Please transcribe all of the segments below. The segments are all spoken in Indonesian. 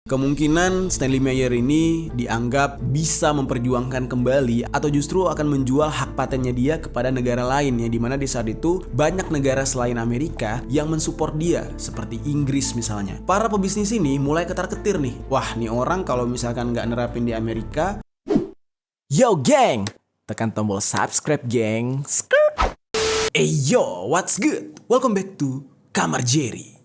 Kemungkinan Stanley Meyer ini dianggap bisa memperjuangkan kembali atau justru akan menjual hak patennya dia kepada negara lain, ya dimana di saat itu banyak negara selain Amerika yang mensupport dia seperti Inggris misalnya. Para pebisnis ini mulai ketar-ketir nih, wah nih orang kalau misalkan nggak nerapin di Amerika. Yo geng, tekan tombol subscribe geng. Hey yo, what's good? Welcome back to Kamar Jerry.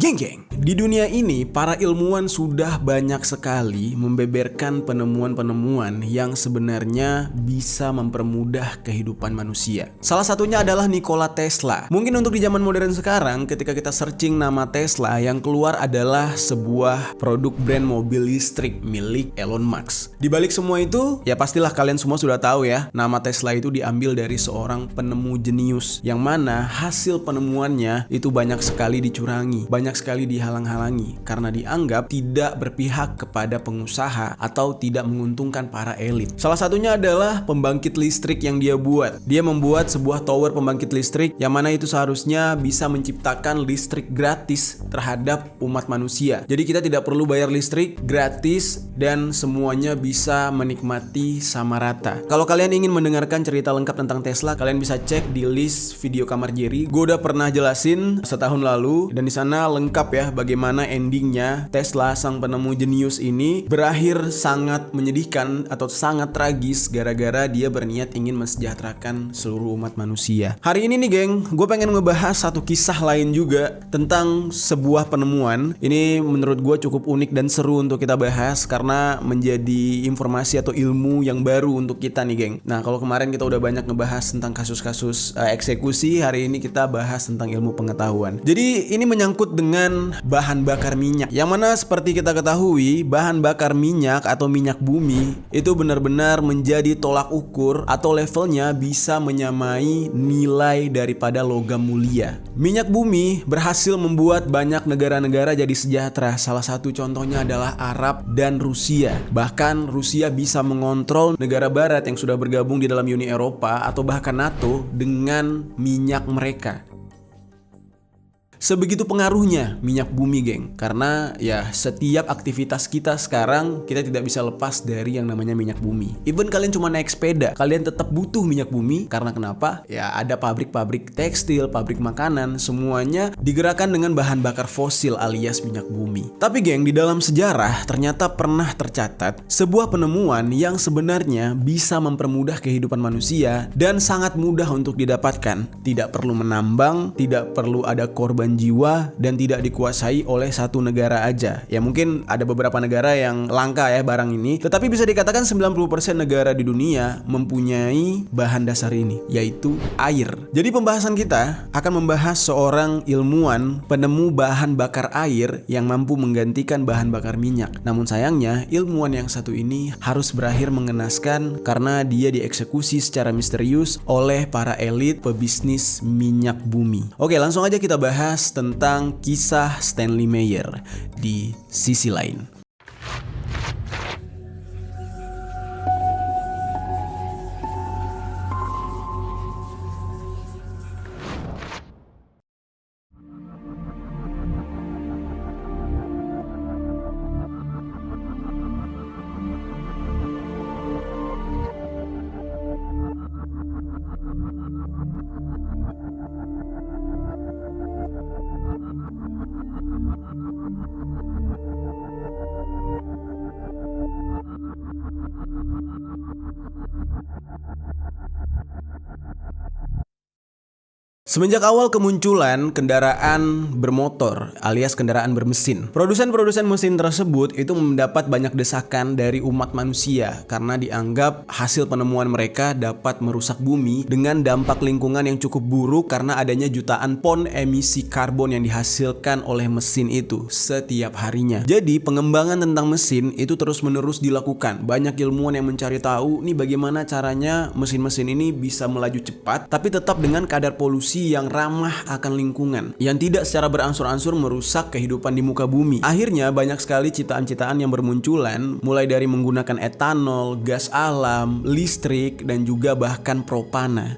Geng, di dunia ini para ilmuwan sudah banyak sekali membeberkan penemuan-penemuan yang sebenarnya bisa mempermudah kehidupan manusia. Salah satunya adalah Nikola Tesla. Mungkin untuk di zaman modern sekarang, ketika kita searching nama Tesla, yang keluar adalah sebuah produk brand mobil listrik milik Elon Musk. Di balik semua itu, ya pastilah kalian semua sudah tahu ya, nama Tesla itu diambil dari seorang penemu jenius, yang mana hasil penemuannya itu banyak sekali dicurangi, banyak sekali dihalang-halangi karena dianggap tidak berpihak kepada pengusaha atau tidak menguntungkan para elit. Salah satunya adalah pembangkit listrik yang dia buat. Dia membuat sebuah tower pembangkit listrik yang mana itu seharusnya bisa menciptakan listrik gratis terhadap umat manusia. Jadi kita tidak perlu bayar listrik, gratis, dan semuanya bisa menikmati sama rata. Kalau kalian ingin mendengarkan cerita lengkap tentang Tesla, kalian bisa cek di list video Kamar Jerry. Gue udah pernah jelasin setahun lalu, dan di sana lengkap ya bagaimana endingnya Tesla sang penemu jenius ini berakhir sangat menyedihkan atau sangat tragis gara-gara dia berniat ingin mensejahterakan seluruh umat manusia. Hari ini nih geng, gue pengen ngebahas satu kisah lain juga tentang sebuah penemuan. Ini menurut gue cukup unik dan seru untuk kita bahas karena menjadi informasi atau ilmu yang baru untuk kita nih geng. Nah, kalau kemarin kita udah banyak ngebahas tentang kasus-kasus eksekusi, hari ini kita bahas tentang ilmu pengetahuan. Jadi ini menyangkut dengan bahan bakar minyak, yang mana seperti kita ketahui bahan bakar minyak atau minyak bumi itu benar-benar menjadi tolak ukur atau levelnya bisa menyamai nilai daripada logam mulia. Minyak bumi berhasil membuat banyak negara-negara jadi sejahtera. Salah satu contohnya adalah Arab dan Rusia. Bahkan Rusia bisa mengontrol negara barat yang sudah bergabung di dalam Uni Eropa atau bahkan NATO dengan minyak mereka. Sebegitu pengaruhnya minyak bumi geng, karena ya setiap aktivitas kita sekarang kita tidak bisa lepas dari yang namanya minyak bumi. Even kalian cuma naik sepeda, kalian tetap butuh minyak bumi. Karena kenapa? Ya ada pabrik-pabrik tekstil, pabrik makanan, semuanya digerakkan dengan bahan bakar fosil alias minyak bumi. Tapi geng, di dalam sejarah ternyata pernah tercatat sebuah penemuan yang sebenarnya bisa mempermudah kehidupan manusia dan sangat mudah untuk didapatkan. Tidak perlu menambang, tidak perlu ada korban jiwa, dan tidak dikuasai oleh satu negara aja. Ya mungkin ada beberapa negara yang langka ya barang ini, tetapi bisa dikatakan 90% negara di dunia mempunyai bahan dasar ini, yaitu air. Jadi pembahasan kita akan membahas seorang ilmuwan penemu bahan bakar air yang mampu menggantikan bahan bakar minyak. Namun sayangnya ilmuwan yang satu ini harus berakhir mengenaskan karena dia dieksekusi secara misterius oleh para elit pebisnis minyak bumi. Oke, langsung aja kita bahas tentang kisah Stanley Meyer di sisi lain. Semenjak awal kemunculan kendaraan bermotor alias kendaraan bermesin, produsen-produsen mesin tersebut itu mendapat banyak desakan dari umat manusia karena dianggap hasil penemuan mereka dapat merusak bumi dengan dampak lingkungan yang cukup buruk karena adanya jutaan ton emisi karbon yang dihasilkan oleh mesin itu setiap harinya. Jadi pengembangan tentang mesin itu terus-menerus dilakukan. Banyak ilmuwan yang mencari tahu nih bagaimana caranya mesin-mesin ini bisa melaju cepat tapi tetap dengan kadar polusi solusi yang ramah akan lingkungan, yang tidak secara berangsur-angsur merusak kehidupan di muka bumi. Akhirnya banyak sekali ciptaan-ciptaan yang bermunculan, mulai dari menggunakan etanol, gas alam, listrik, dan juga bahkan propana.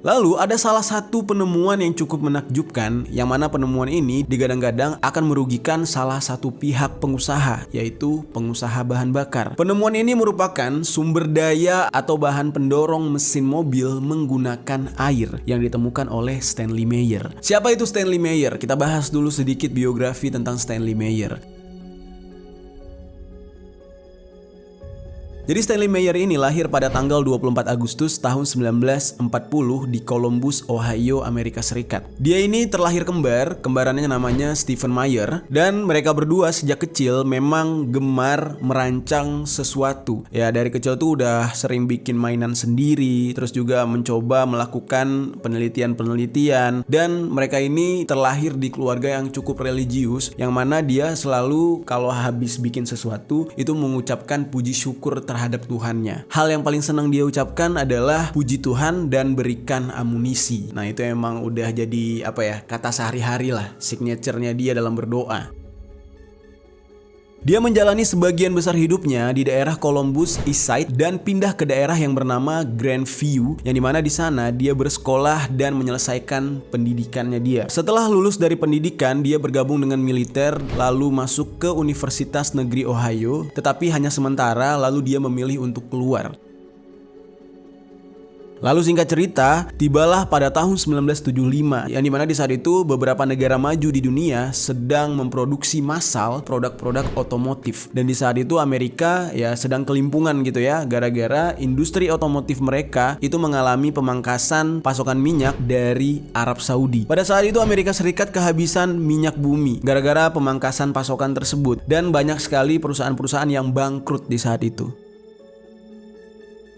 Lalu ada salah satu penemuan yang cukup menakjubkan, yang mana penemuan ini digadang-gadang akan merugikan salah satu pihak pengusaha, yaitu pengusaha bahan bakar. Penemuan ini merupakan sumber daya atau bahan pendorong mesin mobil menggunakan air yang ditemukan oleh Stanley Meyer. Siapa itu Stanley Meyer? Kita bahas dulu sedikit biografi tentang Stanley Meyer. Jadi Stanley Meyer ini lahir pada tanggal 24 Agustus tahun 1940 di Columbus, Ohio, Amerika Serikat. Dia ini terlahir kembarannya namanya Stephen Meyer, dan mereka berdua sejak kecil memang gemar merancang sesuatu. Ya, dari kecil tuh udah sering bikin mainan sendiri, terus juga mencoba melakukan penelitian-penelitian, dan mereka ini terlahir di keluarga yang cukup religius, yang mana dia selalu kalau habis bikin sesuatu itu mengucapkan puji syukur terhadap Tuhannya. Hal yang paling senang dia ucapkan adalah puji Tuhan dan berikan amunisi. Nah, itu emang udah jadi kata sehari-hari lah, signature-nya dia dalam berdoa. Dia menjalani sebagian besar hidupnya di daerah Columbus East Side dan pindah ke daerah yang bernama Grandview, yang dimana di sana dia bersekolah dan menyelesaikan pendidikannya dia. Setelah lulus dari pendidikan, dia bergabung dengan militer lalu masuk ke Universitas Negeri Ohio, tetapi hanya sementara lalu dia memilih untuk keluar. Lalu singkat cerita, tibalah pada tahun 1975, yang dimana di saat itu beberapa negara maju di dunia sedang memproduksi massal produk-produk otomotif. Dan di saat itu Amerika sedang kelimpungan gitu ya, gara-gara industri otomotif mereka itu mengalami pemangkasan pasokan minyak dari Arab Saudi. Pada saat itu Amerika Serikat kehabisan minyak bumi gara-gara pemangkasan pasokan tersebut, dan banyak sekali perusahaan-perusahaan yang bangkrut di saat itu.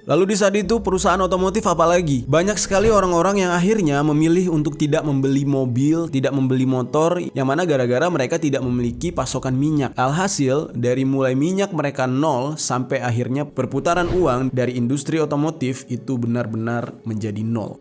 Lalu di saat itu perusahaan otomotif apalagi? Banyak sekali orang-orang yang akhirnya memilih untuk tidak membeli mobil, tidak membeli motor, yang mana gara-gara mereka tidak memiliki pasokan minyak. Alhasil, dari mulai minyak mereka nol sampai akhirnya perputaran uang dari industri otomotif itu benar-benar menjadi nol.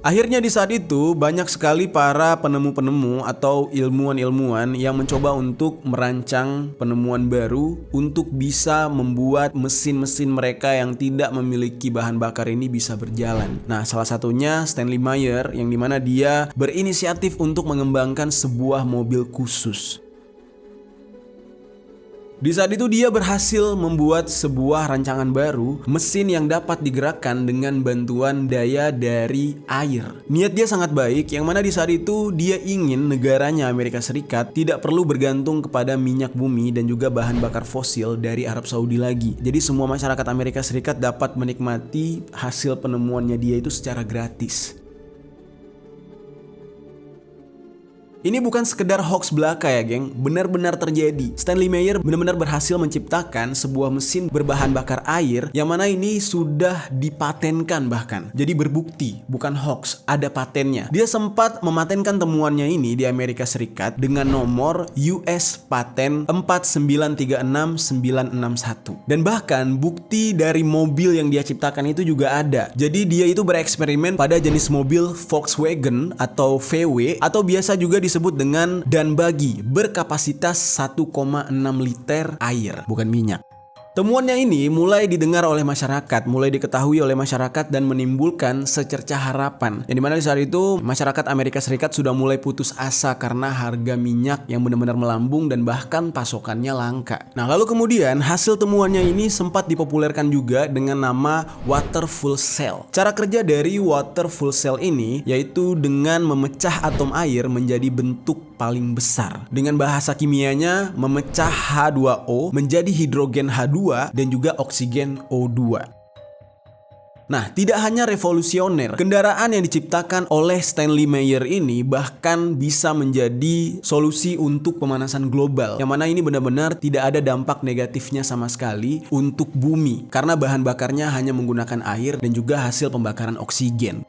Akhirnya di saat itu banyak sekali para penemu-penemu atau ilmuwan-ilmuwan yang mencoba untuk merancang penemuan baru untuk bisa membuat mesin-mesin mereka yang tidak memiliki bahan bakar ini bisa berjalan. Nah, salah satunya Stanley Meyer, yang dimana dia berinisiatif untuk mengembangkan sebuah mobil khusus. Di saat itu dia berhasil membuat sebuah rancangan baru, mesin yang dapat digerakkan dengan bantuan daya dari air. Niat dia sangat baik, yang mana di saat itu dia ingin negaranya Amerika Serikat tidak perlu bergantung kepada minyak bumi dan juga bahan bakar fosil dari Arab Saudi lagi. Jadi semua masyarakat Amerika Serikat dapat menikmati hasil penemuannya dia itu secara gratis. Ini bukan sekedar hoax belaka ya geng, benar-benar terjadi. Stanley Meyer benar-benar berhasil menciptakan sebuah mesin berbahan bakar air yang mana ini sudah dipatenkan bahkan. Jadi berbukti, bukan hoax, ada patennya. Dia sempat mematenkan temuannya ini di Amerika Serikat dengan nomor US Paten 4936961. Dan bahkan bukti dari mobil yang dia ciptakan itu juga ada. Jadi dia itu bereksperimen pada jenis mobil Volkswagen atau VW atau biasa juga disebut dengan Dunbuggy berkapasitas 1,6 liter air, bukan minyak. Temuannya ini mulai didengar oleh masyarakat, mulai diketahui oleh masyarakat dan menimbulkan secercah harapan. Yang dimana di saat itu masyarakat Amerika Serikat sudah mulai putus asa karena harga minyak yang benar-benar melambung dan bahkan pasokannya langka. Nah, lalu kemudian hasil temuannya ini sempat dipopulerkan juga dengan nama water fuel cell. Cara kerja dari water fuel cell ini yaitu dengan memecah atom air menjadi bentuk paling besar. Dengan bahasa kimianya memecah H2O menjadi hidrogen H2 dan juga oksigen O2. Nah, tidak hanya revolusioner, kendaraan yang diciptakan oleh Stanley Meyer ini bahkan bisa menjadi solusi untuk pemanasan global. Yang mana ini benar-benar tidak ada dampak negatifnya sama sekali untuk bumi karena bahan bakarnya hanya menggunakan air dan juga hasil pembakaran oksigen.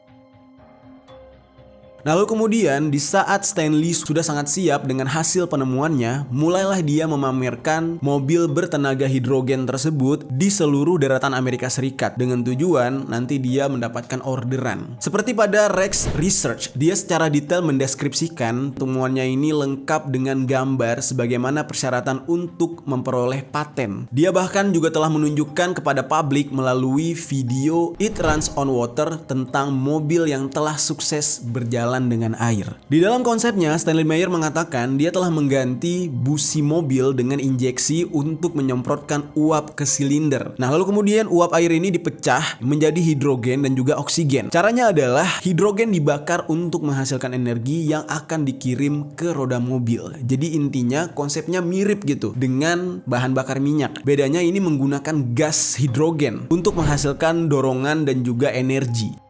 Nah, lalu kemudian di saat Stanley sudah sangat siap dengan hasil penemuannya, mulailah dia memamerkan mobil bertenaga hidrogen tersebut di seluruh daratan Amerika Serikat dengan tujuan nanti dia mendapatkan orderan. Seperti pada Rex Research, dia secara detail mendeskripsikan temuannya ini lengkap dengan gambar sebagaimana persyaratan untuk memperoleh paten. Dia bahkan juga telah menunjukkan kepada publik melalui video It Runs on Water tentang mobil yang telah sukses berjalan dengan air. Di dalam konsepnya, Stanley Meyer mengatakan dia telah mengganti busi mobil dengan injeksi untuk menyemprotkan uap ke silinder. Nah, lalu kemudian uap air ini dipecah menjadi hidrogen dan juga oksigen. Caranya adalah hidrogen dibakar untuk menghasilkan energi yang akan dikirim ke roda mobil. Jadi intinya konsepnya mirip gitu dengan bahan bakar minyak. Bedanya ini menggunakan gas hidrogen untuk menghasilkan dorongan dan juga energi.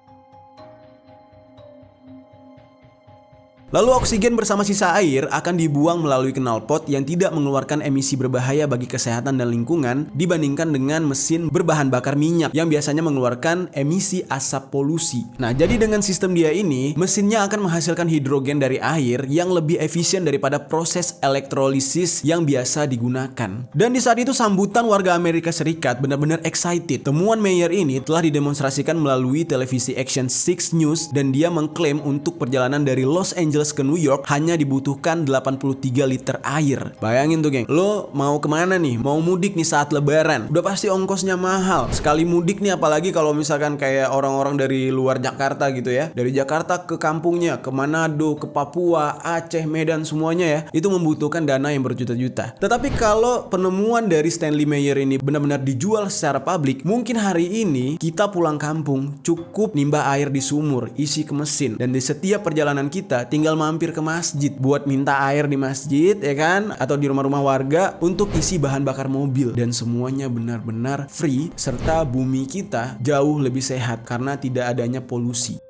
Lalu oksigen bersama sisa air akan dibuang melalui knalpot yang tidak mengeluarkan emisi berbahaya bagi kesehatan dan lingkungan dibandingkan dengan mesin berbahan bakar minyak yang biasanya mengeluarkan emisi asap polusi. Nah, jadi dengan sistem dia ini, mesinnya akan menghasilkan hidrogen dari air yang lebih efisien daripada proses elektrolisis yang biasa digunakan. Dan di saat itu sambutan warga Amerika Serikat benar-benar excited. Temuan Meyer ini telah didemonstrasikan melalui televisi Action 6 News dan dia mengklaim untuk perjalanan dari Los Angeles ke New York hanya dibutuhkan 83 liter air. Bayangin tuh geng, lo mau kemana nih? Mau mudik nih saat lebaran, udah pasti ongkosnya mahal. Sekali mudik nih, apalagi kalau misalkan kayak orang-orang dari luar Jakarta gitu ya, dari Jakarta ke kampungnya, ke Manado, ke Papua, Aceh, Medan, semuanya ya, itu membutuhkan dana yang berjuta-juta. Tetapi kalau penemuan dari Stanley Meyer ini benar-benar dijual secara publik, mungkin hari ini kita pulang kampung cukup nimbah air di sumur, isi ke mesin, dan di setiap perjalanan kita tinggal mampir ke masjid buat minta air di masjid ya kan, atau di rumah-rumah warga untuk isi bahan bakar mobil, dan semuanya benar-benar free serta bumi kita jauh lebih sehat karena tidak adanya polusi.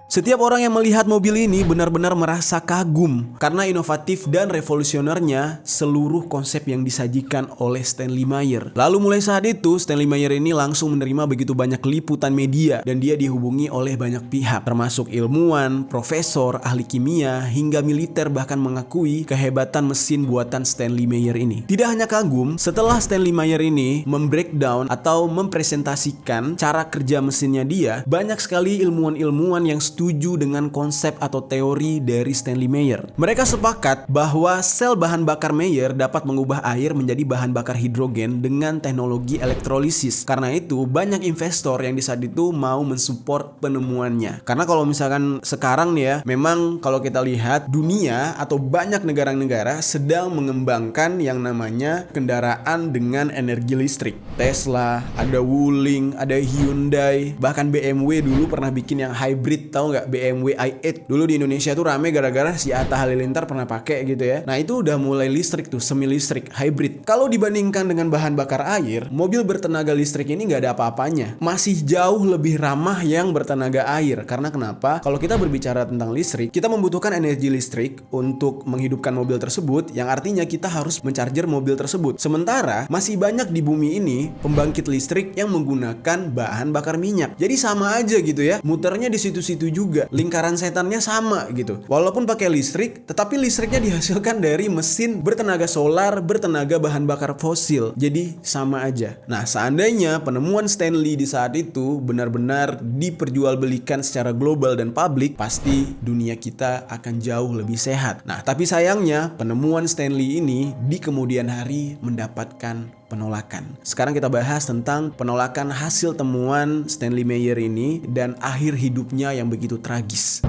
Setiap orang yang melihat mobil ini benar-benar merasa kagum karena inovatif dan revolusionernya seluruh konsep yang disajikan oleh Stanley Meyer. Lalu mulai saat itu Stanley Meyer ini langsung menerima begitu banyak liputan media dan dia dihubungi oleh banyak pihak termasuk ilmuwan, profesor, ahli kimia, hingga militer bahkan mengakui kehebatan mesin buatan Stanley Meyer ini. Tidak hanya kagum, setelah Stanley Meyer ini membreakdown atau mempresentasikan cara kerja mesinnya dia, banyak sekali ilmuwan-ilmuwan yang setuju dengan konsep atau teori dari Stanley Meyer. Mereka sepakat bahwa sel bahan bakar Meyer dapat mengubah air menjadi bahan bakar hidrogen dengan teknologi elektrolisis. Karena itu banyak investor yang di saat itu mau mensupport penemuannya. Karena kalau misalkan sekarang nih ya, memang kalau kita lihat dunia atau banyak negara-negara sedang mengembangkan yang namanya kendaraan dengan energi listrik. Tesla, ada Wuling, ada Hyundai, bahkan BMW dulu pernah bikin yang hybrid, tahu nggak, BMW i8 dulu di Indonesia tuh rame gara-gara si Atta Halilintar pernah pakai gitu ya. Nah itu udah mulai listrik tuh, semi listrik, hybrid. Kalau dibandingkan dengan bahan bakar air, mobil bertenaga listrik ini nggak ada apa-apanya, masih jauh lebih ramah yang bertenaga air. Karena kenapa? Kalau kita berbicara tentang listrik, kita membutuhkan energi listrik untuk menghidupkan mobil tersebut, yang artinya kita harus mencharger mobil tersebut. Sementara masih banyak di bumi ini pembangkit listrik yang menggunakan bahan bakar minyak. Jadi sama aja gitu ya, muternya di situ-situ juga, lingkaran setannya sama gitu. Walaupun pakai listrik, tetapi listriknya dihasilkan dari mesin bertenaga solar, bertenaga bahan bakar fosil. Jadi sama aja. Nah, seandainya penemuan Stanley di saat itu benar-benar diperjualbelikan secara global dan publik, pasti dunia kita akan jauh lebih sehat. Nah, tapi sayangnya penemuan Stanley ini di kemudian hari mendapatkan penolakan. Sekarang kita bahas tentang penolakan hasil temuan Stanley Meyer ini dan akhir hidupnya yang begitu tragis.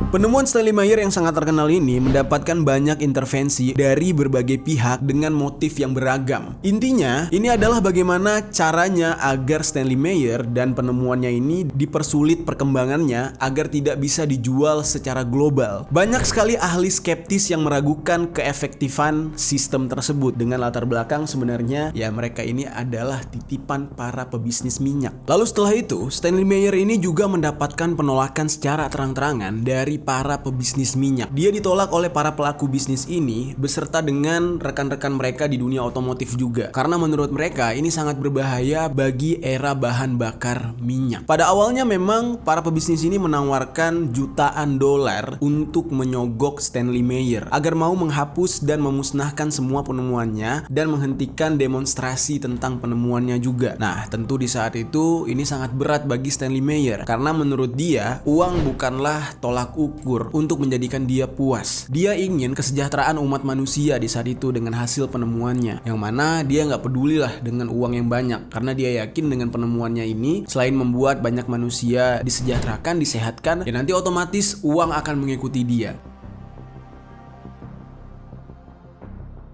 Penemuan Stanley Meyer yang sangat terkenal ini mendapatkan banyak intervensi dari berbagai pihak dengan motif yang beragam. Intinya, ini adalah bagaimana caranya agar Stanley Meyer dan penemuannya ini dipersulit perkembangannya agar tidak bisa dijual secara global. Banyak sekali ahli skeptis yang meragukan keefektifan sistem tersebut dengan latar belakang sebenarnya ya mereka ini adalah titipan para pebisnis minyak. Lalu setelah itu, Stanley Meyer ini juga mendapatkan penolakan secara terang-terangan dari dari para pebisnis minyak. Dia ditolak oleh para pelaku bisnis ini beserta dengan rekan-rekan mereka di dunia otomotif juga. Karena menurut mereka ini sangat berbahaya bagi era bahan bakar minyak. Pada awalnya memang para pebisnis ini menawarkan jutaan dolar untuk menyogok Stanley Meyer agar mau menghapus dan memusnahkan semua penemuannya dan menghentikan demonstrasi tentang penemuannya juga. Nah, tentu di saat itu ini sangat berat bagi Stanley Meyer karena menurut dia uang bukanlah tolak ukur untuk menjadikan dia puas. Dia ingin kesejahteraan umat manusia di saat itu dengan hasil penemuannya, yang mana dia nggak pedulilah dengan uang yang banyak karena dia yakin dengan penemuannya ini selain membuat banyak manusia disejahterakan, disehatkan, ya nanti otomatis uang akan mengikuti dia.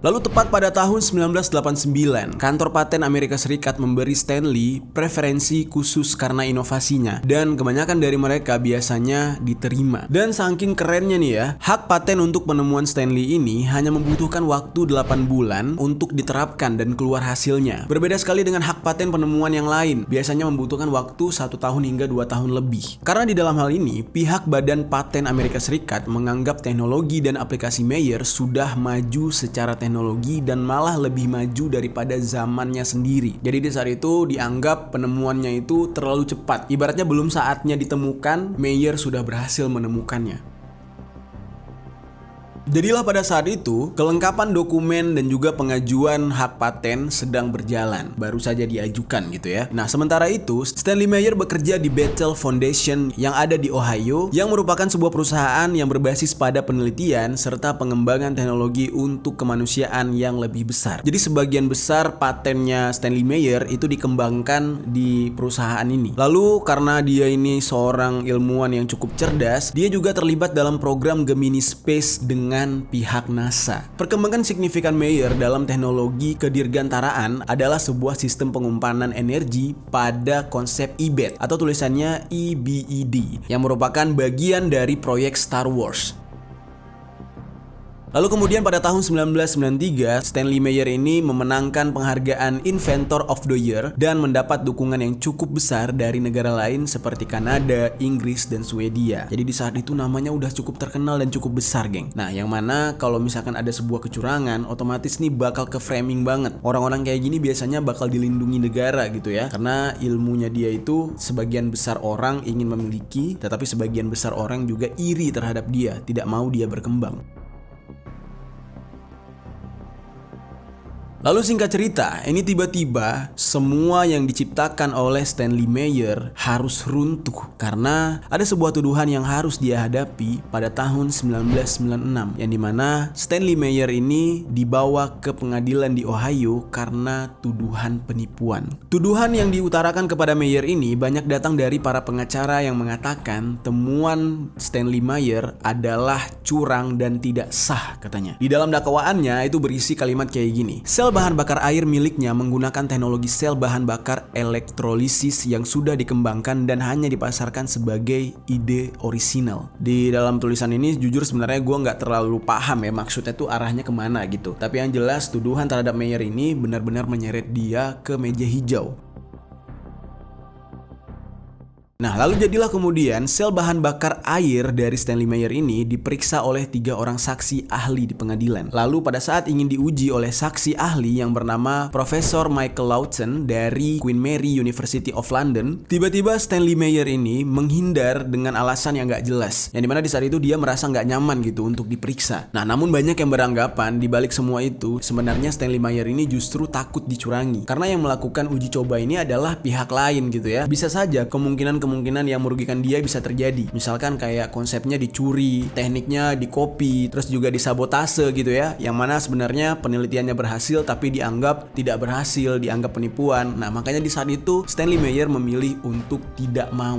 Lalu tepat pada tahun 1989, kantor paten Amerika Serikat memberi Stanley preferensi khusus karena inovasinya dan kebanyakan dari mereka biasanya diterima. Dan saking kerennya nih ya, hak paten untuk penemuan Stanley ini hanya membutuhkan waktu 8 bulan untuk diterapkan dan keluar hasilnya. Berbeda sekali dengan hak paten penemuan yang lain, biasanya membutuhkan waktu 1 tahun hingga 2 tahun lebih. Karena di dalam hal ini, pihak Badan Paten Amerika Serikat menganggap teknologi dan aplikasi Meyer sudah maju secara teknologi dan malah lebih maju daripada zamannya sendiri. Jadi di saat itu dianggap penemuannya itu terlalu cepat. Ibaratnya belum saatnya ditemukan, Meyer sudah berhasil menemukannya. Jadilah pada saat itu, kelengkapan dokumen dan juga pengajuan hak paten sedang berjalan, baru saja diajukan gitu ya. Nah, sementara itu, Stanley Meyer bekerja di Bethel Foundation yang ada di Ohio, yang merupakan sebuah perusahaan yang berbasis pada penelitian serta pengembangan teknologi untuk kemanusiaan yang lebih besar. Jadi sebagian besar patennya Stanley Meyer itu dikembangkan di perusahaan ini. Lalu karena dia ini seorang ilmuwan yang cukup cerdas, dia juga terlibat dalam program Gemini Space dengan pihak NASA. Perkembangan signifikan Meyer dalam teknologi kedirgantaraan adalah sebuah sistem pengumpanan energi pada konsep EBED atau tulisannya EBED yang merupakan bagian dari proyek Star Wars. Lalu kemudian pada tahun 1993, Stanley Meyer ini memenangkan penghargaan Inventor of the Year dan mendapat dukungan yang cukup besar dari negara lain seperti Kanada, Inggris, dan Swedia. Jadi di saat itu namanya udah cukup terkenal dan cukup besar, geng. Nah, yang mana kalau misalkan ada sebuah kecurangan, otomatis nih bakal ke framing banget. Orang-orang kayak gini biasanya bakal dilindungi negara gitu ya. Karena ilmunya dia itu sebagian besar orang ingin memiliki, tetapi sebagian besar orang juga iri terhadap dia, tidak mau dia berkembang. Lalu singkat cerita, ini tiba-tiba semua yang diciptakan oleh Stanley Meyer harus runtuh karena ada sebuah tuduhan yang harus dia hadapi pada tahun 1996 yang dimana Stanley Meyer ini dibawa ke pengadilan di Ohio karena tuduhan penipuan. Tuduhan yang diutarakan kepada Meyer ini banyak datang dari para pengacara yang mengatakan temuan Stanley Meyer adalah curang dan tidak sah katanya. Di dalam dakwaannya itu berisi kalimat kayak gini. Sel bahan bakar air miliknya menggunakan teknologi sel bahan bakar elektrolisis yang sudah dikembangkan dan hanya dipasarkan sebagai ide orisinal. Di dalam tulisan ini jujur sebenarnya gue nggak terlalu paham ya maksudnya tuh arahnya kemana gitu. Tapi yang jelas tuduhan terhadap Meyer ini benar-benar menyeret dia ke meja hijau. Nah, lalu jadilah kemudian sel bahan bakar air dari Stanley Meyer ini diperiksa oleh 3 orang saksi ahli di pengadilan. Lalu pada saat ingin diuji oleh saksi ahli yang bernama Profesor Michael Lawson dari Queen Mary University of London, tiba-tiba Stanley Meyer ini menghindar dengan alasan yang gak jelas. Yang dimana di saat itu dia merasa gak nyaman gitu untuk diperiksa. Nah, namun banyak yang beranggapan di balik semua itu sebenarnya Stanley Meyer ini justru takut dicurangi. Karena yang melakukan uji coba ini adalah pihak lain gitu ya. Bisa saja kemungkinan yang merugikan dia bisa terjadi. Misalkan kayak konsepnya dicuri, tekniknya dikopi, terus juga disabotase gitu ya. Yang mana sebenarnya penelitiannya berhasil tapi dianggap tidak berhasil, dianggap penipuan. Nah, makanya di saat itu Stanley Meyer memilih untuk tidak mau.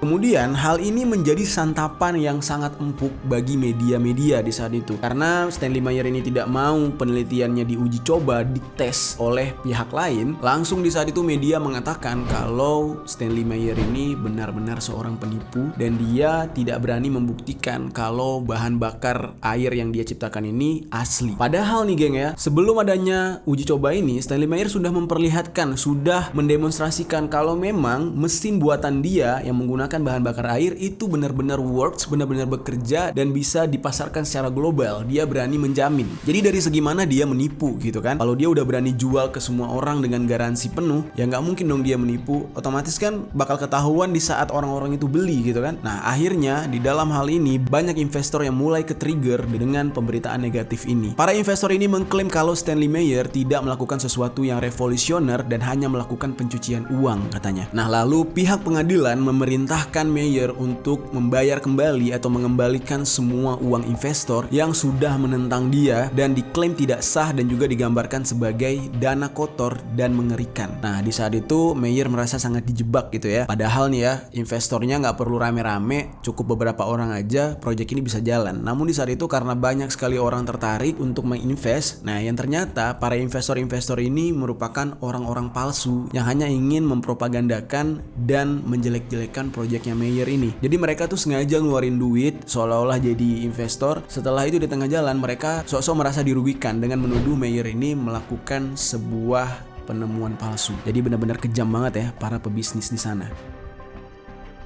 Kemudian hal ini menjadi santapan yang sangat empuk bagi media-media di saat itu. Karena Stanley Meyer ini tidak mau penelitiannya diuji coba, dites oleh pihak lain. Langsung di saat itu media mengatakan kalau Stanley Meyer ini benar-benar seorang penipu dan dia tidak berani membuktikan kalau bahan bakar air yang dia ciptakan ini asli. Padahal nih geng ya, sebelum adanya uji coba ini, Stanley Meyer sudah memperlihatkan, sudah mendemonstrasikan kalau memang mesin buatan dia yang menggunakan menggunakan bahan bakar air itu benar-benar works, benar-benar bekerja dan bisa dipasarkan secara global. Dia berani menjamin. Jadi dari segi mana dia menipu gitu kan? Kalau dia udah berani jual ke semua orang dengan garansi penuh, ya nggak mungkin dong dia menipu. Otomatis kan bakal ketahuan di saat orang-orang itu beli gitu kan. Nah akhirnya di dalam hal ini banyak investor yang mulai ke-trigger dengan pemberitaan negatif ini. Para investor ini mengklaim kalau Stanley Meyer tidak melakukan sesuatu yang revolusioner dan hanya melakukan pencucian uang katanya. Nah lalu pihak pengadilan memerintahkan Meyer untuk membayar kembali atau mengembalikan semua uang investor yang sudah menentang dia dan diklaim tidak sah dan juga digambarkan sebagai dana kotor dan mengerikan. Nah di saat itu Meyer merasa sangat dijebak gitu ya. Padahal nih ya investornya nggak perlu rame-rame, cukup beberapa orang aja proyek ini bisa jalan. Namun di saat itu karena banyak sekali orang tertarik untuk menginvest, nah yang ternyata para investor-investor ini merupakan orang-orang palsu yang hanya ingin mempropagandakan dan menjelek-jelekan proyeknya Meyer ini. Jadi mereka tuh sengaja ngeluarin duit seolah-olah jadi investor. Setelah itu di tengah jalan mereka sok-sok merasa dirugikan dengan menuduh Meyer ini melakukan sebuah penemuan palsu. Jadi benar-benar kejam banget ya para pebisnis di sana.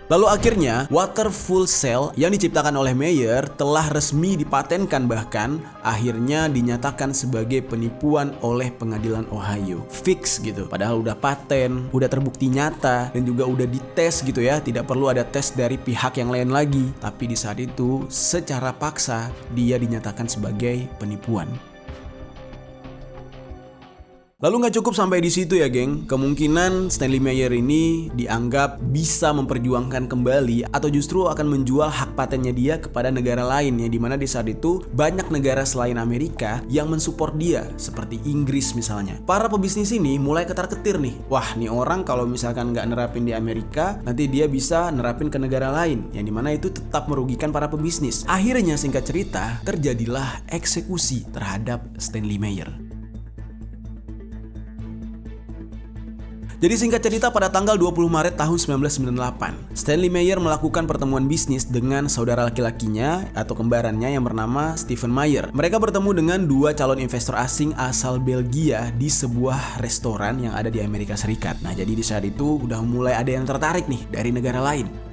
Lalu akhirnya water fuel cell yang diciptakan oleh Meyer telah resmi dipatenkan, bahkan akhirnya dinyatakan sebagai penipuan oleh pengadilan Ohio. Fix gitu. Padahal udah paten, udah terbukti nyata dan juga udah dites gitu ya. Tidak perlu ada tes dari pihak yang lain lagi. Tapi di saat itu secara paksa dia dinyatakan sebagai penipuan. Lalu nggak cukup sampai di situ ya geng. Kemungkinan Stanley Meyer ini dianggap bisa memperjuangkan kembali atau justru akan menjual hak patennya dia kepada negara lain ya, dimana di saat itu banyak negara selain Amerika yang mensupport dia seperti Inggris misalnya. Para pebisnis ini mulai ketar-ketir nih. Wah nih orang kalau misalkan nggak nerapin di Amerika, nanti dia bisa nerapin ke negara lain yang dimana itu tetap merugikan para pebisnis. Akhirnya singkat cerita terjadilah eksekusi terhadap Stanley Meyer. Jadi singkat cerita pada tanggal 20 Maret tahun 1998, Stanley Meyer melakukan pertemuan bisnis dengan saudara laki-lakinya atau kembarannya yang bernama Stephen Meyer. Mereka bertemu dengan dua calon investor asing asal Belgia di sebuah restoran yang ada di Amerika Serikat. Nah jadi di saat itu udah mulai ada yang tertarik nih dari negara lain.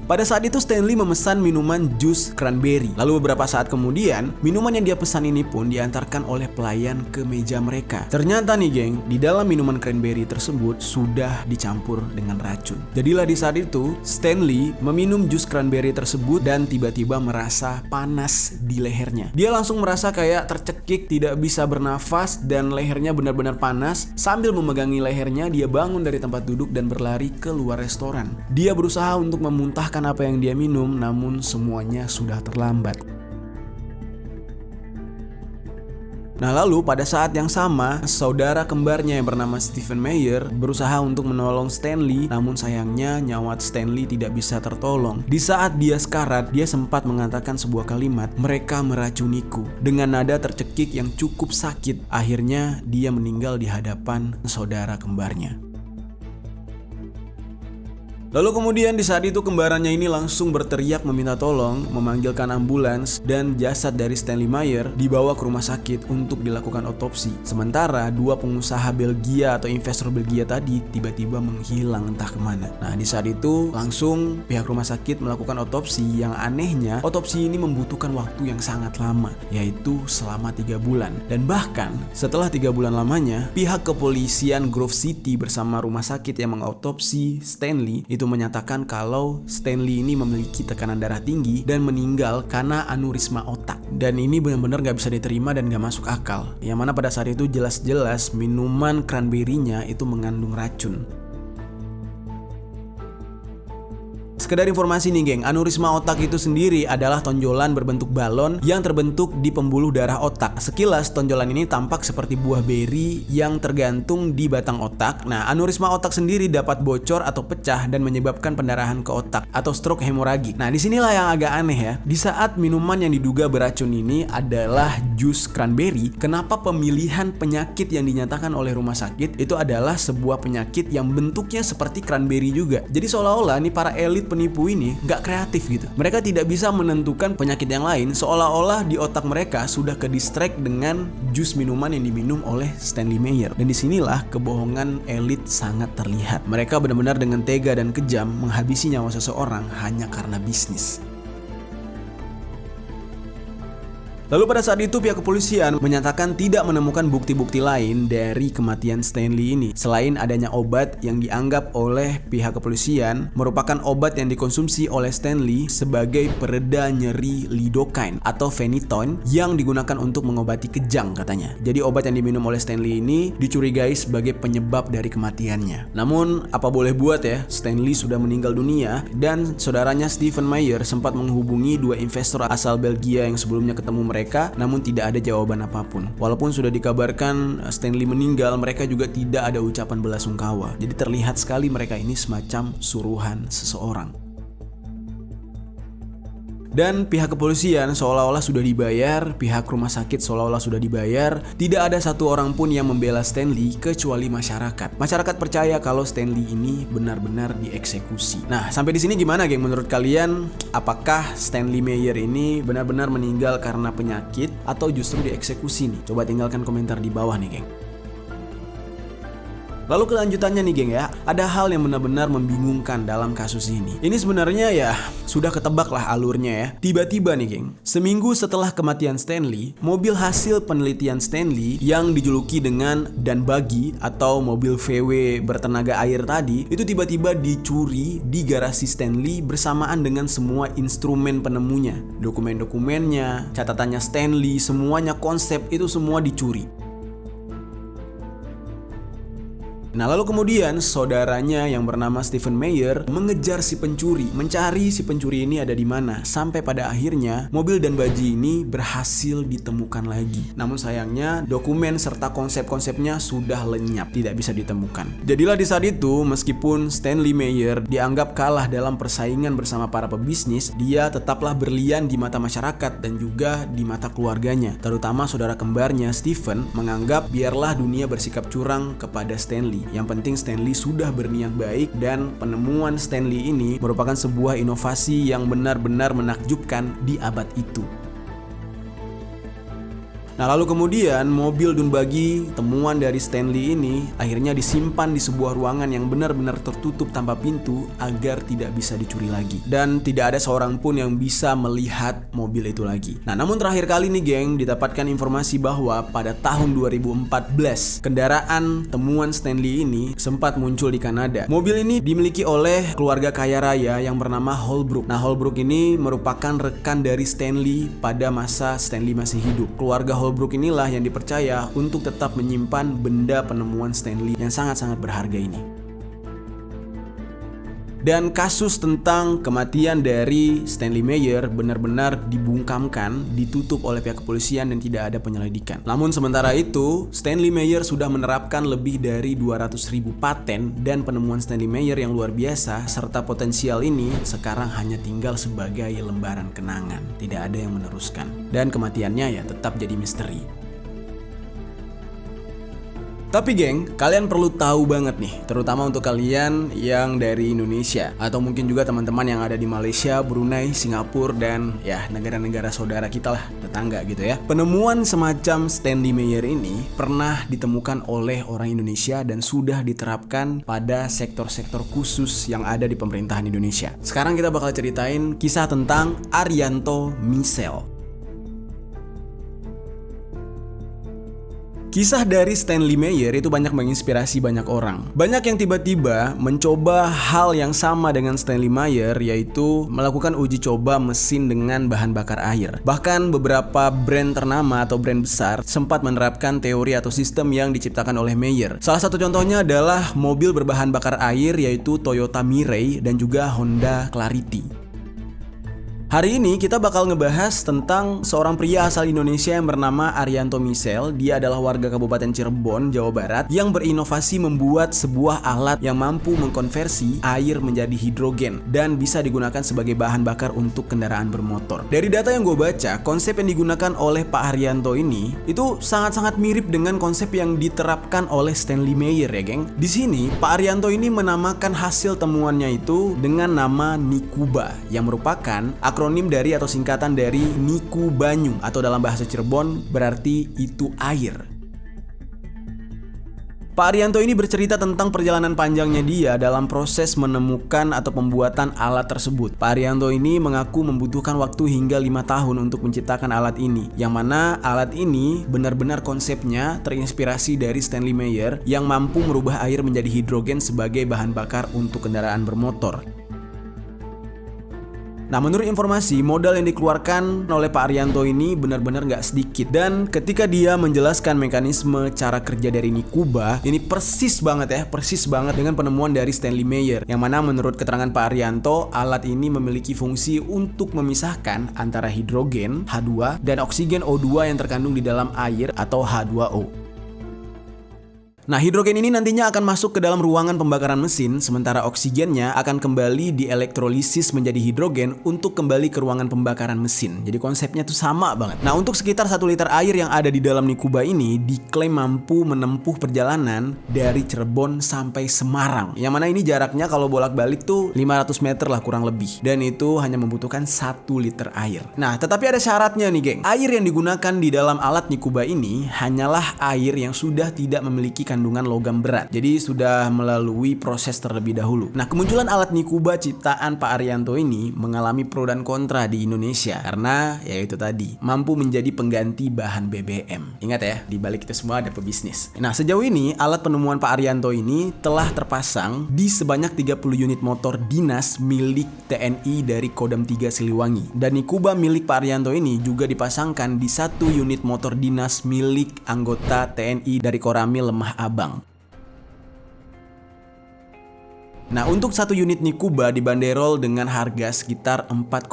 Pada saat itu Stanley memesan minuman jus cranberry. Lalu beberapa saat kemudian, minuman yang dia pesan ini pun diantarkan oleh pelayan ke meja mereka. Ternyata nih geng, di dalam minuman cranberry tersebut sudah dicampur dengan racun. Jadilah di saat itu, Stanley meminum jus cranberry tersebut dan tiba-tiba merasa panas di lehernya. Dia langsung merasa kayak tercekik, tidak bisa bernafas dan lehernya benar-benar panas. Sambil memegangi lehernya, dia bangun dari tempat duduk dan berlari keluar restoran. Dia berusaha untuk memuntahkan apa yang dia minum, namun semuanya sudah terlambat. Nah lalu pada saat yang sama, saudara kembarnya yang bernama Stephen Meyer berusaha untuk menolong Stanley, namun sayangnya nyawa Stanley tidak bisa tertolong. Di saat dia sekarat, dia sempat mengatakan sebuah kalimat, "Mereka meracuniku," dengan nada tercekik yang cukup sakit. Akhirnya dia meninggal di hadapan saudara kembarnya. Lalu kemudian di saat itu kembarannya ini langsung berteriak meminta tolong, memanggilkan ambulans, dan jasad dari Stanley Meyer dibawa ke rumah sakit untuk dilakukan otopsi. Sementara dua pengusaha Belgia atau investor Belgia tadi tiba-tiba menghilang entah kemana. Nah di saat itu langsung pihak rumah sakit melakukan otopsi. Yang anehnya otopsi ini membutuhkan waktu yang sangat lama, yaitu selama 3 bulan. Dan bahkan setelah 3 bulan lamanya, pihak kepolisian Grove City bersama rumah sakit yang mengautopsi Stanley itu menyatakan kalau Stanley ini memiliki tekanan darah tinggi dan meninggal karena aneurisma otak. Dan ini benar-benar gak bisa diterima dan gak masuk akal. Yang mana pada saat itu jelas-jelas minuman cranberry-nya itu mengandung racun. Sekedar informasi nih geng, aneurisma otak itu sendiri adalah tonjolan berbentuk balon yang terbentuk di pembuluh darah otak. Sekilas tonjolan ini tampak seperti buah beri yang tergantung di batang otak. Nah, aneurisma otak sendiri dapat bocor atau pecah dan menyebabkan pendarahan ke otak atau stroke hemoragik. Nah, disinilah yang agak aneh ya. Di saat minuman yang diduga beracun ini adalah jus cranberry, kenapa pemilihan penyakit yang dinyatakan oleh rumah sakit itu adalah sebuah penyakit yang bentuknya seperti cranberry juga. Jadi seolah-olah nih para elit penipu ini nggak kreatif gitu. Mereka tidak bisa menentukan penyakit yang lain, seolah-olah di otak mereka sudah ke-distract dengan jus minuman yang diminum oleh Stanley Meyer. Dan disinilah kebohongan elit sangat terlihat. Mereka benar-benar dengan tega dan kejam menghabisi nyawa seseorang hanya karena bisnis. Lalu pada saat itu pihak kepolisian menyatakan tidak menemukan bukti-bukti lain dari kematian Stanley ini selain adanya obat yang dianggap oleh pihak kepolisian merupakan obat yang dikonsumsi oleh Stanley sebagai pereda nyeri lidocaine atau phenytoin yang digunakan untuk mengobati kejang katanya. Jadi obat yang diminum oleh Stanley ini dicurigai sebagai penyebab dari kematiannya. Namun apa boleh buat ya, Stanley sudah meninggal dunia dan saudaranya Stephen Meyer sempat menghubungi dua investor asal Belgia yang sebelumnya ketemu mereka, namun tidak ada jawaban apapun. Walaupun sudah dikabarkan Stanley meninggal, mereka juga tidak ada ucapan belasungkawa. Jadi terlihat sekali mereka ini semacam suruhan seseorang. Dan pihak kepolisian seolah-olah sudah dibayar, pihak rumah sakit seolah-olah sudah dibayar. Tidak ada satu orang pun yang membela Stanley kecuali masyarakat. Masyarakat percaya kalau Stanley ini benar-benar dieksekusi. Nah, sampai di sini gimana, geng? Menurut kalian, apakah Stanley Meyer ini benar-benar meninggal karena penyakit atau justru dieksekusi nih? Coba tinggalkan komentar di bawah nih, geng. Lalu kelanjutannya nih geng ya, ada hal yang benar-benar membingungkan dalam kasus ini. Ini sebenarnya ya sudah ketebak lah alurnya ya. Tiba-tiba nih geng, seminggu setelah kematian Stanley, mobil hasil penelitian Stanley yang dijuluki dengan Dan Buggy atau mobil VW bertenaga air tadi, itu tiba-tiba dicuri di garasi Stanley bersamaan dengan semua instrumen penemunya. Dokumen-dokumennya, catatannya Stanley, semuanya konsep itu semua dicuri. Nah lalu kemudian saudaranya yang bernama Stephen Meyer mengejar si pencuri, mencari si pencuri ini ada di mana, sampai pada akhirnya mobil Dan Buggy ini berhasil ditemukan lagi. Namun sayangnya dokumen serta konsep-konsepnya sudah lenyap, tidak bisa ditemukan. Jadilah di saat itu meskipun Stanley Meyer dianggap kalah dalam persaingan bersama para pebisnis, dia tetaplah berlian di mata masyarakat dan juga di mata keluarganya. Terutama saudara kembarnya Stephen menganggap biarlah dunia bersikap curang kepada Stanley. Yang penting Stanley sudah berniat baik dan penemuan Stanley ini merupakan sebuah inovasi yang benar-benar menakjubkan di abad itu. Nah lalu kemudian mobil Dan Buggy temuan dari Stanley ini akhirnya disimpan di sebuah ruangan yang benar-benar tertutup tanpa pintu agar tidak bisa dicuri lagi. Dan tidak ada seorang pun yang bisa melihat mobil itu lagi. Nah namun terakhir kali nih geng, didapatkan informasi bahwa pada tahun 2014 kendaraan temuan Stanley ini sempat muncul di Kanada. Mobil ini dimiliki oleh keluarga kaya raya yang bernama Holbrook. Nah Holbrook ini merupakan rekan dari Stanley pada masa Stanley masih hidup. Keluarga Holbrook inilah yang dipercaya untuk tetap menyimpan benda penemuan Stanley yang sangat-sangat berharga ini. Dan kasus tentang kematian dari Stanley Meyer benar-benar dibungkamkan, ditutup oleh pihak kepolisian dan tidak ada penyelidikan. Namun sementara itu, Stanley Meyer sudah menerapkan lebih dari 200.000 paten dan penemuan Stanley Meyer yang luar biasa serta potensial ini sekarang hanya tinggal sebagai lembaran kenangan. Tidak ada yang meneruskan. Dan kematiannya ya tetap jadi misteri. Tapi geng, kalian perlu tahu banget nih, terutama untuk kalian yang dari Indonesia atau mungkin juga teman-teman yang ada di Malaysia, Brunei, Singapura dan ya negara-negara saudara kita lah, tetangga gitu ya. Penemuan semacam Stanley Meyer ini pernah ditemukan oleh orang Indonesia dan sudah diterapkan pada sektor-sektor khusus yang ada di pemerintahan Indonesia. Sekarang kita bakal ceritain kisah tentang Arianto Misel. Kisah dari Stanley Meyer itu banyak menginspirasi banyak orang. Banyak yang tiba-tiba mencoba hal yang sama dengan Stanley Meyer, yaitu melakukan uji coba mesin dengan bahan bakar air. Bahkan beberapa brand ternama atau brand besar sempat menerapkan teori atau sistem yang diciptakan oleh Meyer. Salah satu contohnya adalah mobil berbahan bakar air yaitu Toyota Mirai dan juga Honda Clarity. Hari ini kita bakal ngebahas tentang seorang pria asal Indonesia yang bernama Arianto Misel. Dia adalah warga Kabupaten Cirebon, Jawa Barat yang berinovasi membuat sebuah alat yang mampu mengkonversi air menjadi hidrogen dan bisa digunakan sebagai bahan bakar untuk kendaraan bermotor. Dari data yang gue baca, konsep yang digunakan oleh Pak Arianto ini itu sangat-sangat mirip dengan konsep yang diterapkan oleh Stanley Meyer ya geng. Di sini Pak Arianto ini menamakan hasil temuannya itu dengan nama Nikuba yang merupakan akronim dari atau singkatan dari Niku Banyu atau dalam bahasa Cirebon berarti itu air. Pak Arianto ini bercerita tentang perjalanan panjangnya dia dalam proses menemukan atau pembuatan alat tersebut. Pak Arianto ini mengaku membutuhkan waktu hingga 5 tahun untuk menciptakan alat ini, yang mana alat ini benar-benar konsepnya terinspirasi dari Stanley Meyer yang mampu merubah air menjadi hidrogen sebagai bahan bakar untuk kendaraan bermotor. Nah, menurut informasi, modal yang dikeluarkan oleh Pak Arianto ini benar-benar nggak sedikit. Dan ketika dia menjelaskan mekanisme cara kerja dari Nikuba, ini persis banget dengan penemuan dari Stanley Meyer. Yang mana menurut keterangan Pak Arianto, alat ini memiliki fungsi untuk memisahkan antara hidrogen H2 dan oksigen O2 yang terkandung di dalam air atau H2O. Nah, hidrogen ini nantinya akan masuk ke dalam ruangan pembakaran mesin, sementara oksigennya akan kembali dielektrolisis menjadi hidrogen untuk kembali ke ruangan pembakaran mesin. Jadi konsepnya tuh sama banget. Nah, untuk sekitar 1 liter air yang ada di dalam Nikuba ini diklaim mampu menempuh perjalanan dari Cirebon sampai Semarang. Yang mana ini jaraknya kalau bolak-balik tuh 500 meter lah kurang lebih. Dan itu hanya membutuhkan 1 liter air. Nah, tetapi ada syaratnya nih, geng. Air yang digunakan di dalam alat Nikuba ini hanyalah air yang sudah tidak memiliki kandungan logam berat. Jadi sudah melalui proses terlebih dahulu. Nah, kemunculan alat Nikuba ciptaan Pak Arianto ini mengalami pro dan kontra di Indonesia karena ya itu tadi, mampu menjadi pengganti bahan BBM. Ingat ya, di balik itu semua ada pebisnis. Nah, sejauh ini alat penemuan Pak Arianto ini telah terpasang di sebanyak 30 unit motor dinas milik TNI dari Kodam 3 Siliwangi. Dan Nikuba milik Pak Arianto ini juga dipasangkan di 1 unit motor dinas milik anggota TNI dari Koramil Lemah Abang. Nah, untuk 1 unit Nikuba dibanderol dengan harga sekitar 4,5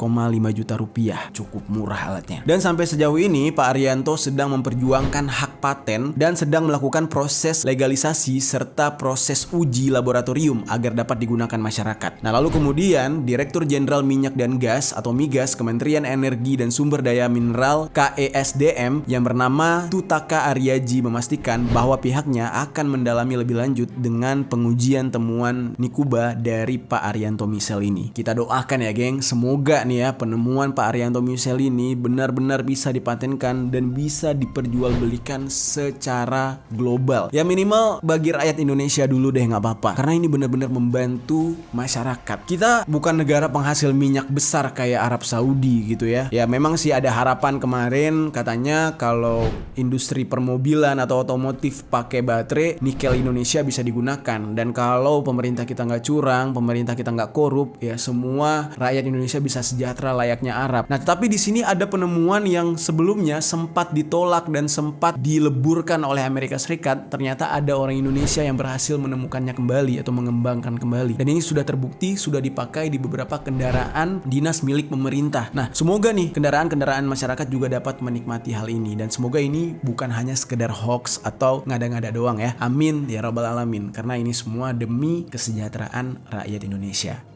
juta rupiah. Cukup murah alatnya. Dan sampai sejauh ini Pak Arianto sedang memperjuangkan hak paten dan sedang melakukan proses legalisasi serta proses uji laboratorium agar dapat digunakan masyarakat. Nah, lalu kemudian Direktur Jenderal Minyak dan Gas atau Migas Kementerian Energi dan Sumber Daya Mineral KESDM yang bernama Tutaka Aryaji memastikan bahwa pihaknya akan mendalami lebih lanjut dengan pengujian temuan Nikuba dari Pak Arianto Misel ini. Kita doakan ya geng, semoga nih ya penemuan Pak Arianto Misel ini benar-benar bisa dipatenkan dan bisa diperjualbelikan secara global. Ya minimal bagi rakyat Indonesia dulu deh, nggak apa-apa. Karena ini benar-benar membantu masyarakat. Kita bukan negara penghasil minyak besar kayak Arab Saudi gitu ya. Ya memang sih ada harapan kemarin katanya kalau industri permobilan atau otomotif pakai baterai, nikel Indonesia bisa digunakan. Dan kalau pemerintah kita nggak curang, pemerintah kita nggak korup, ya semua rakyat Indonesia bisa sejahtera layaknya Arab. Nah, tetapi di sini ada penemuan yang sebelumnya sempat ditolak dan sempat dileburkan oleh Amerika Serikat. Ternyata ada orang Indonesia yang berhasil menemukannya kembali atau mengembangkan kembali. Dan ini sudah terbukti, sudah dipakai di beberapa kendaraan dinas milik pemerintah. Nah, semoga nih kendaraan-kendaraan masyarakat juga dapat menikmati hal ini. Dan semoga ini bukan hanya sekedar hoax atau ngada-ngada doang ya. Amin ya rabbal alamin. Karena ini semua demi kesejahteraan rakyat Indonesia.